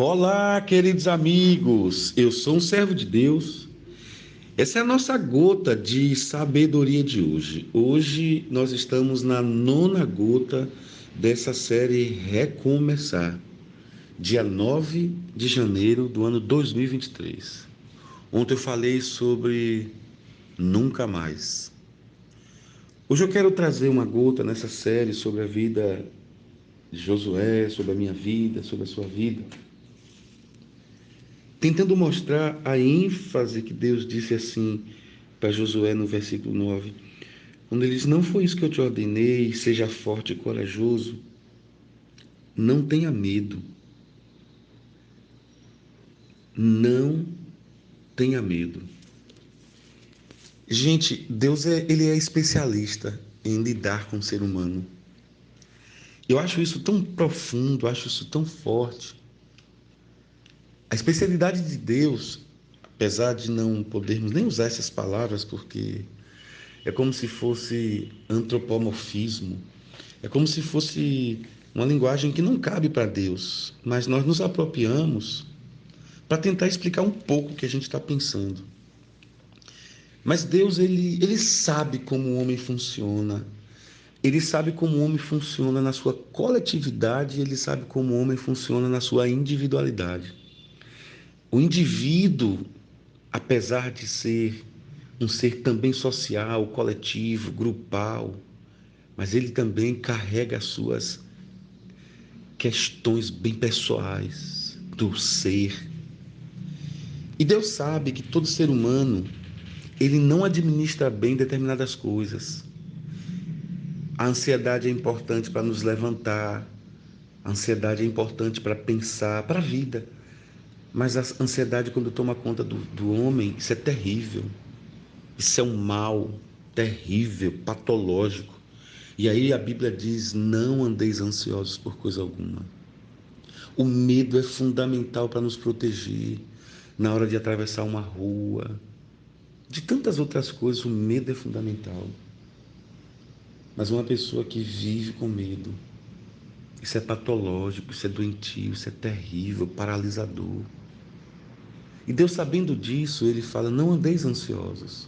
Olá, queridos amigos. Eu sou um servo de Deus. Essa é a nossa gota de sabedoria de hoje. Hoje nós estamos na nona gota dessa série Recomeçar, dia 9 de janeiro do ano 2023. Ontem eu falei sobre nunca mais. Hoje eu quero trazer uma gota nessa série sobre a vida de Josué, sobre a minha vida, sobre a sua vida, tentando mostrar a ênfase que Deus disse assim para Josué no versículo 9, quando ele diz: Não foi isso que eu te ordenei, seja forte e corajoso, não tenha medo, não tenha medo. Gente, Deus ele é especialista em lidar com o ser humano. Eu acho isso tão profundo, acho isso tão forte. A especialidade de Deus, apesar de não podermos nem usar essas palavras, porque é como se fosse antropomorfismo, é como se fosse uma linguagem que não cabe para Deus, mas nós nos apropriamos para tentar explicar um pouco o que a gente está pensando. Mas Deus, ele sabe como o homem funciona. Ele sabe como o homem funciona na sua coletividade, ele sabe como o homem funciona na sua individualidade. O indivíduo, apesar de ser um ser também social, coletivo, grupal, mas ele também carrega as suas questões bem pessoais do ser. E Deus sabe que todo ser humano, ele não administra bem determinadas coisas. A ansiedade é importante para nos levantar, a ansiedade é importante para pensar, para a vida. Mas a ansiedade, quando toma conta do homem, isso é terrível. Isso é um mal terrível, patológico. E aí a Bíblia diz: não andeis ansiosos por coisa alguma. O medo é fundamental para nos proteger na hora de atravessar uma rua. De tantas outras coisas, o medo é fundamental. Mas uma pessoa que vive com medo, isso é patológico, isso é doentio, isso é terrível, paralisador. E Deus, sabendo disso, ele fala: não andeis ansiosos.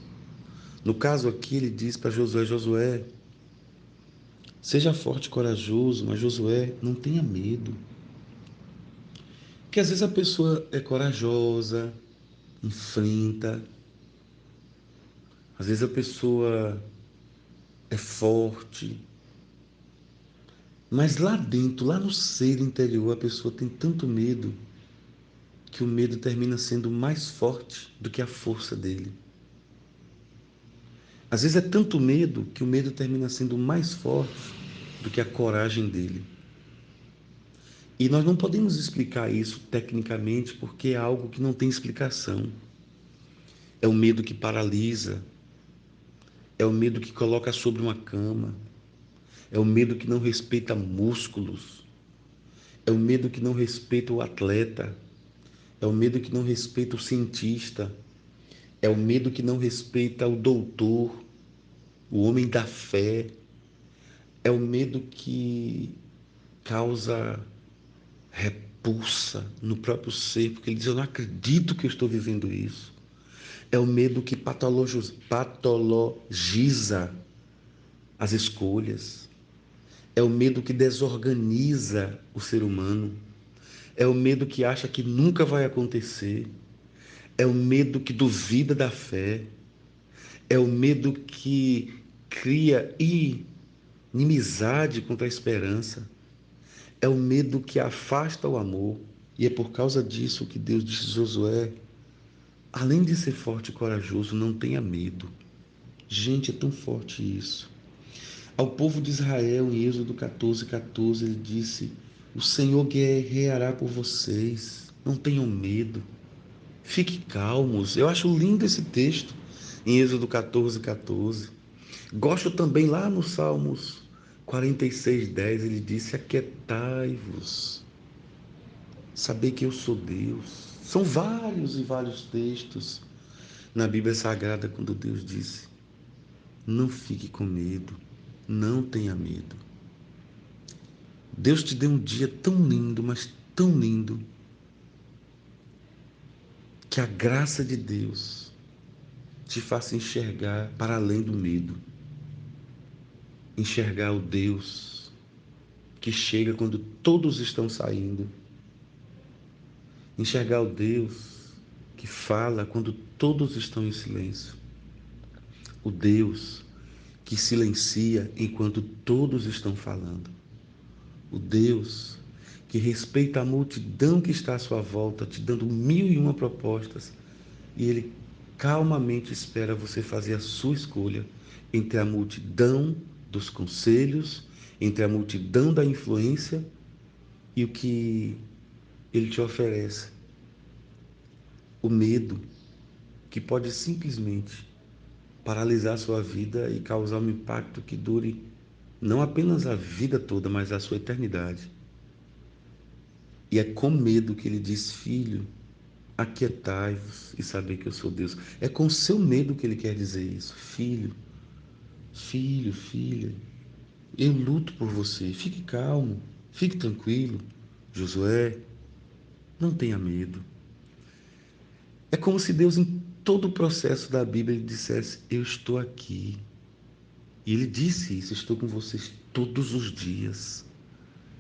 No caso aqui, ele diz para Josué: Josué, seja forte e corajoso, mas Josué, não tenha medo. Porque às vezes a pessoa é corajosa, enfrenta, às vezes a pessoa é forte, mas lá dentro, lá no ser interior, a pessoa tem tanto medo que o medo termina sendo mais forte do que a força dele. Às vezes é tanto medo que o medo termina sendo mais forte do que a coragem dele. E nós não podemos explicar isso tecnicamente porque é algo que não tem explicação. É o medo que paralisa, é o medo que coloca sobre uma cama, é o medo que não respeita músculos, é o medo que não respeita o atleta, é o medo que não respeita o cientista, é o medo que não respeita o doutor, o homem da fé, é o medo que causa repulsa no próprio ser, porque ele diz: eu não acredito que eu estou vivendo isso. É o medo que patologiza as escolhas. É o medo que desorganiza o ser humano. É o medo que acha que nunca vai acontecer. É o medo que duvida da fé. É o medo que cria inimizade contra a esperança. É o medo que afasta o amor. E é por causa disso que Deus disse a Josué: além de ser forte e corajoso, não tenha medo. Gente, é tão forte isso. Ao povo de Israel, em Êxodo 14:14, ele disse: o Senhor guerreará por vocês, não tenham medo, fiquem calmos. Eu acho lindo esse texto, em Êxodo 14:14. Gosto também lá no Salmos 46:10, ele disse: aquietai-vos, sabei que eu sou Deus. São vários e vários textos na Bíblia Sagrada quando Deus disse: não fique com medo, não tenha medo. Deus te deu um dia tão lindo, mas tão lindo. Que a graça de Deus te faça enxergar para além do medo. Enxergar o Deus que chega quando todos estão saindo. Enxergar o Deus que fala quando todos estão em silêncio. O Deus que silencia enquanto todos estão falando. O Deus que respeita a multidão que está à sua volta, te dando 1001 propostas, e Ele calmamente espera você fazer a sua escolha entre a multidão dos conselhos, entre a multidão da influência e o que Ele te oferece. O medo, que pode simplesmente paralisar a sua vida e causar um impacto que dure não apenas a vida toda, mas a sua eternidade. E é com medo que ele diz: filho, aquietai-vos e saber que eu sou Deus. É com o seu medo que ele quer dizer isso. Filho, filha, eu luto por você. Fique calmo, fique tranquilo. Josué, não tenha medo. É como se Deus, em todo o processo da Bíblia, ele dissesse: eu estou aqui. E ele disse isso: estou com vocês todos os dias,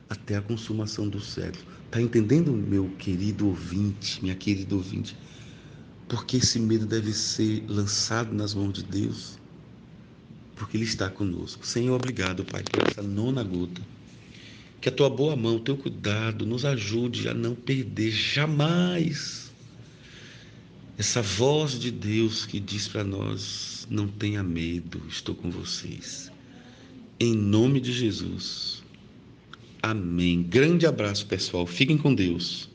até a consumação do século. Está entendendo, meu querido ouvinte, minha querida ouvinte? Porque esse medo deve ser lançado nas mãos de Deus, porque Ele está conosco. Senhor, obrigado, Pai, por essa nona gota. Que a tua boa mão, o teu cuidado nos ajude a não perder jamais essa voz de Deus que diz para nós: não tenha medo, estou com vocês. Em nome de Jesus. Amém. Grande abraço, pessoal. Fiquem com Deus.